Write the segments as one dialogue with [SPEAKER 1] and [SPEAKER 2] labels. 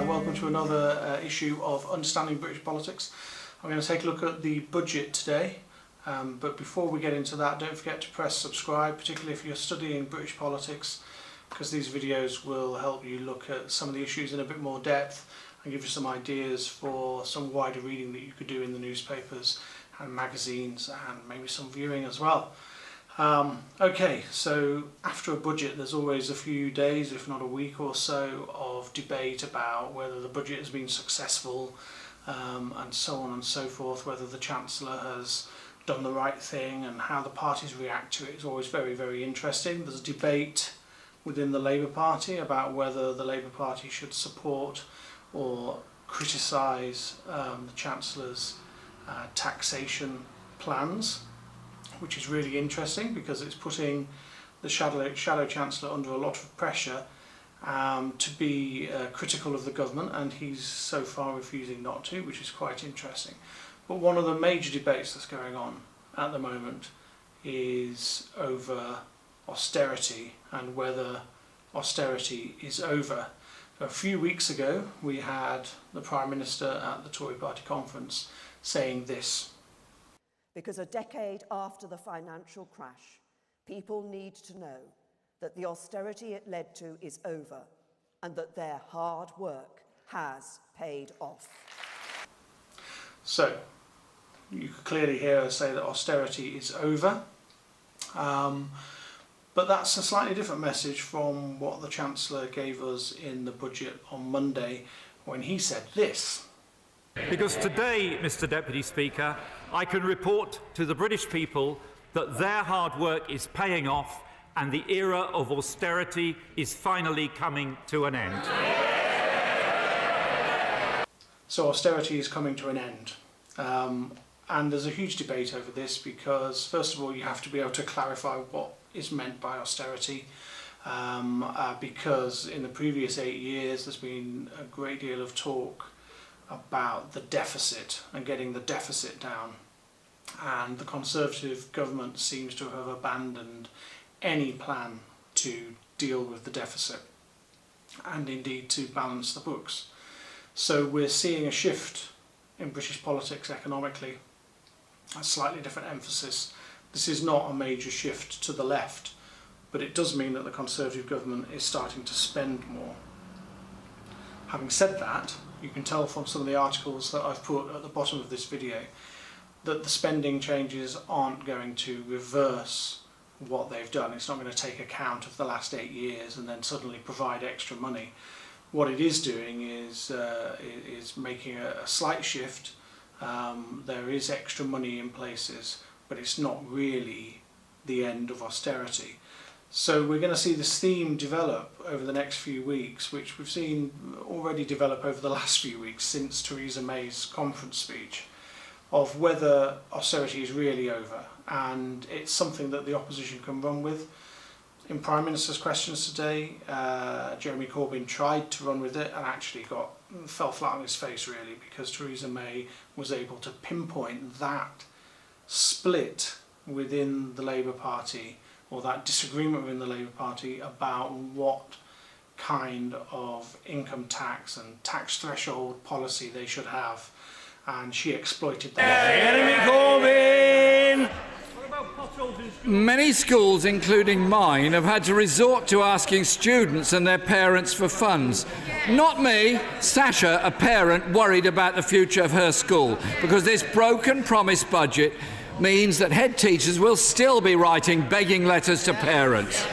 [SPEAKER 1] Welcome to another issue of Understanding British Politics. I'm going to take a look at the budget today, but before we get into that, don't forget to press subscribe, particularly if you're studying British politics, because these videos will help you look at some of the issues in a bit more depth and give you some ideas for some wider reading that you could do in the newspapers and magazines and maybe some viewing as well. Okay, so after a budget there's always a few days, if not a week or so, of debate about whether the budget has been successful and so on and so forth, whether the Chancellor has done the right thing and how the parties react to it is always very, very interesting. There's a debate within the Labour Party about whether the Labour Party should support or criticise the Chancellor's taxation plans, which is really interesting because it's putting the Shadow Chancellor under a lot of pressure to be critical of the government, and he's so far refusing not to, which is quite interesting. But one of the major debates that's going on at the moment is over austerity and whether austerity is over. A few weeks ago we had the Prime Minister at the Tory Party conference saying this:
[SPEAKER 2] because a decade after the financial crash, people need to know that the austerity it led to is over and that their hard work has paid off. So, you could clearly hear her say that austerity is over, but that's a slightly different message from what the Chancellor gave us in the budget on Monday when he said this.
[SPEAKER 3] Because today, Mr. Deputy Speaker, I can report to the British people that their hard work is paying off and the era of austerity is finally coming to an end.
[SPEAKER 1] So austerity is coming to an end. And there's a huge debate over this because, first of all, you have to be able to clarify what is meant by austerity, because in the previous 8 years there's been a great deal of talk about the deficit and getting the deficit down, and the Conservative government seems to have abandoned any plan to deal with the deficit and indeed to balance the books. So we're seeing a shift in British politics economically, a slightly different emphasis. This is not a major shift to the left, but it does mean that the Conservative government is starting to spend more. Having said that, you can tell from some of the articles that I've put at the bottom of this video that the spending changes aren't going to reverse what they've done. It's not going to take account of the last 8 years and then suddenly provide extra money. What it is doing is making a slight shift. There is extra money in places, but it's not really the end of austerity. So we're going to see this theme develop over the next few weeks, which we've seen already develop over the last few weeks since Theresa May's conference speech, of whether austerity is really over. And it's something that the opposition can run with. In Prime Minister's questions today, Jeremy Corbyn tried to run with it and actually fell flat on his face, really, because Theresa May was able to pinpoint that split within the Labour Party, or that disagreement within the Labour Party about what kind of income tax and tax threshold policy they should have, and she exploited that.
[SPEAKER 4] Enemy Corbyn! Many schools, including mine, have had to resort to asking students and their parents for funds. Not me, Sasha, a parent worried about the future of her school, because this broken promise budget means that head teachers will still be writing begging letters to parents.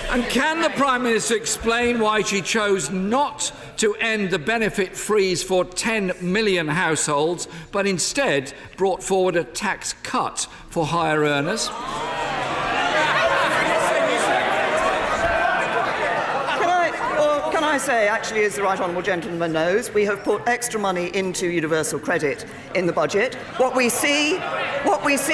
[SPEAKER 4] And can the Prime Minister explain why she chose not to end the benefit freeze for 10 million households, but instead brought forward a tax cut for higher earners?
[SPEAKER 2] Can I say, actually, as the Right Honourable Gentleman knows, we have put extra money into universal credit in the budget. What we see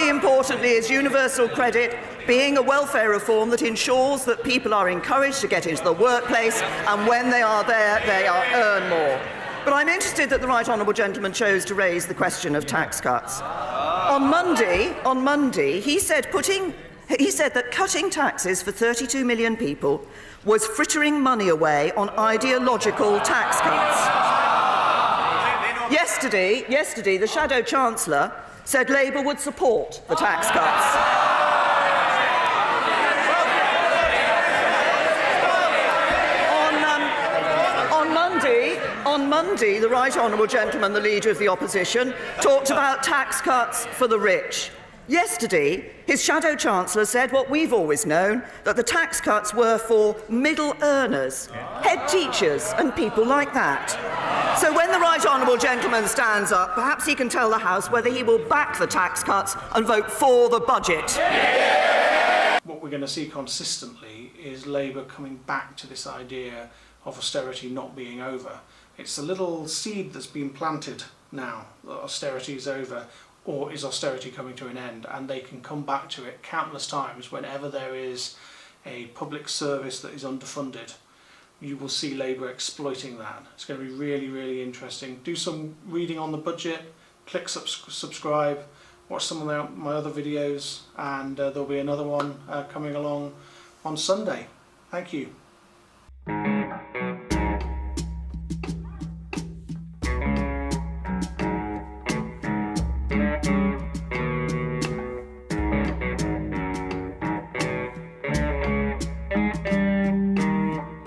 [SPEAKER 2] importantly is universal credit being a welfare reform that ensures that people are encouraged to get into the workplace, and when they are there, they earn more. But I'm interested that the Right Honourable Gentleman chose to raise the question of tax cuts. On Monday, he said putting He said that cutting taxes for 32 million people was frittering money away on ideological tax cuts. Yesterday, the Shadow Chancellor said Labour would support the tax cuts. On Monday, the Right Honourable Gentleman, the Leader of the Opposition, talked about tax cuts for the rich. Yesterday, his Shadow Chancellor said what we've always known, that the tax cuts were for middle earners, head teachers and people like that. So when the Right Honourable Gentleman stands up, perhaps he can tell the House whether he will back the tax cuts and vote for the budget.
[SPEAKER 1] What we're going to see consistently is Labour coming back to this idea of austerity not being over. It's a little seed that's been planted now that austerity is over, or is austerity coming to an end, and they can come back to it countless times whenever there is a public service that is underfunded. You will see Labour exploiting that. It's going to be really, really interesting. Do some reading on the budget, click subscribe, watch some of my other videos, and there'll be another one coming along on Sunday. Thank you.